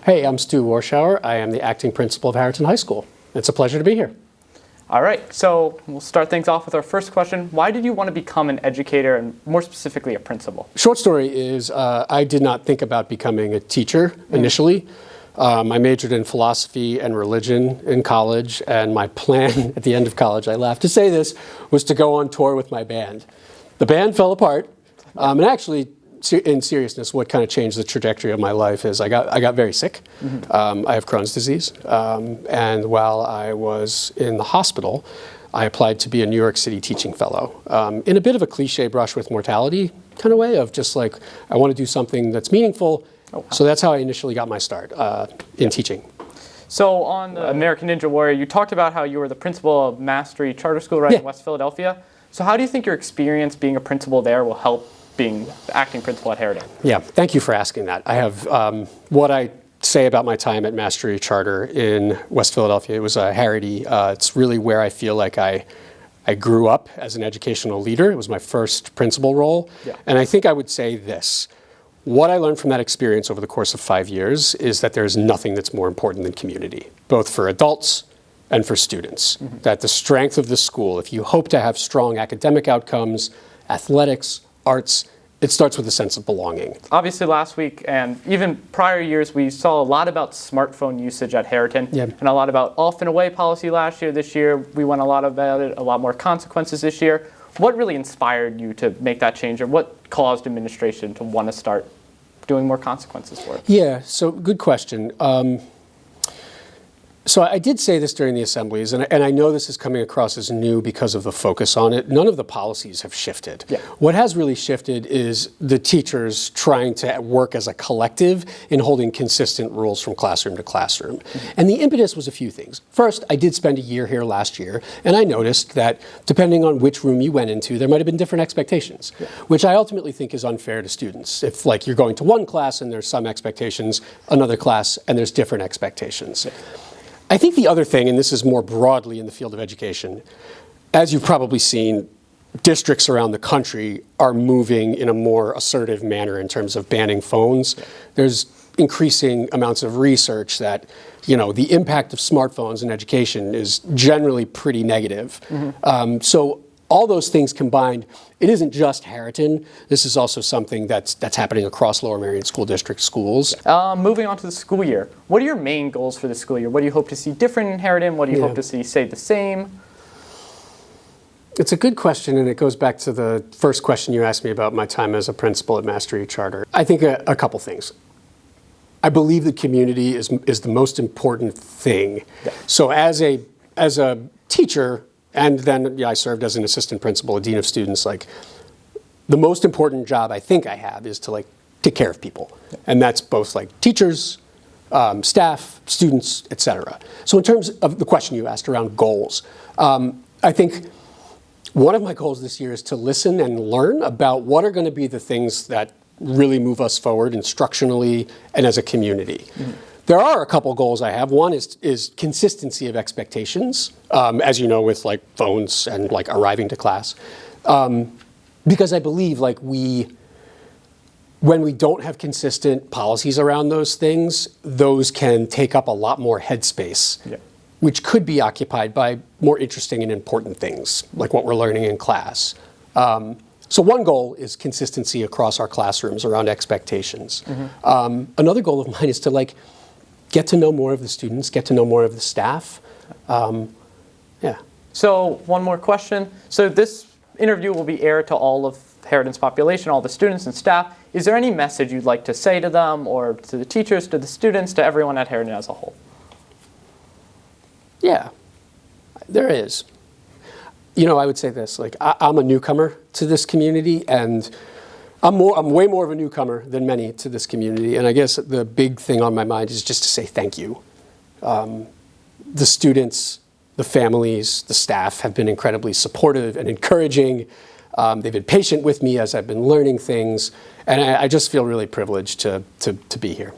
Hey, I'm Stu Warshawer. I am the acting principal of Harriton High School. It's a pleasure to be here. All right, so we'll start things off with our first question. Why did you want to become an educator and more specifically a principal? Short story is I did not think about becoming a teacher initially. I majored in philosophy and religion in college, and my plan at the end of college, I laugh to say this, was to go on tour with my band. The band fell apart, and actually, in seriousness, what kind of changed the trajectory of my life is I got very sick. I have Crohn's disease, and while I was in the hospital, I applied to be a New York City teaching fellow in a bit of a cliche brush with mortality kind of way of just like, I want to do something that's meaningful. Oh, wow. So that's how I initially got my start in teaching. So on American Ninja Warrior, you talked about how you were the principal of Mastery Charter School in West Philadelphia. So how do you think your experience being a principal there will help being the acting principal at Harriton? Yeah, thank you for asking that. I have what I say about my time at Mastery Charter in West Philadelphia. It was a Harrity. It's really where I feel like I grew up as an educational leader. It was my first principal role. Yeah. And I think I would say this. What I learned from that experience over the course of 5 years is that there's nothing that's more important than community, both for adults and for students. That the strength of the school, if you hope to have strong academic outcomes, athletics, arts, it starts with a sense of belonging. Obviously last week and even prior years, we saw a lot about smartphone usage at Harriton and a lot about off and away policy last year. This year, we went a lot about it, a lot more consequences this year. What really inspired you to make that change, or what caused administration to want to start doing more consequences for it? Yeah, so good question. So I did say this during the assemblies, and I know this is coming across as new because of the focus on it. None of the policies have shifted. Yeah. What has really shifted is the teachers trying to work as a collective in holding consistent rules from classroom to classroom. And the impetus was a few things. First, I did spend a year here last year, and I noticed that depending on which room you went into, there might have been different expectations, which I ultimately think is unfair to students. If like you're going to one class and there's some expectations, another class and there's different expectations. I think the other thing, and this is more broadly in the field of education, as you've probably seen, districts around the country are moving in a more assertive manner in terms of banning phones. There's increasing amounts of research that, you know, the impact of smartphones in education is generally pretty negative. So all those things combined, it isn't just Harriton. This is also something that's happening across Lower Merion School District schools. Moving on to the school year, what are your main goals for the school year? What do you hope to see different in Harriton? What do you hope to see stay the same? It's a good question, and it goes back to the first question you asked me about my time as a principal at Mastery Charter. I think a couple things. I believe the community is the most important thing. Yeah. So as a teacher, and then I served as an assistant principal, a dean of students. Like, the most important job I think I have is to like take care of people, and that's both like teachers, staff, students, etc. So in terms of the question you asked around goals, I think one of my goals this year is to listen and learn about what are going to be the things that really move us forward instructionally and as a community. There are a couple goals I have. One is consistency of expectations, as you know, with like phones and like arriving to class. Because I believe like when we don't have consistent policies around those things, those can take up a lot more headspace, which could be occupied by more interesting and important things, like what we're learning in class. So one goal is consistency across our classrooms around expectations. Another goal of mine is to like get to know more of the students, get to know more of the staff. So one more question. So this interview will be aired to all of Harriton's population, all the students and staff. Is there any message you'd like to say to them or to the teachers, to the students, to everyone at Harriton as a whole? Yeah, there is. You know, I would say this, like I'm a newcomer to this community, and I'm way more of a newcomer than many to this community, and I guess the big thing on my mind is just to say thank you. The students, the families, the staff have been incredibly supportive and encouraging. They've been patient with me as I've been learning things, and I just feel really privileged to be here.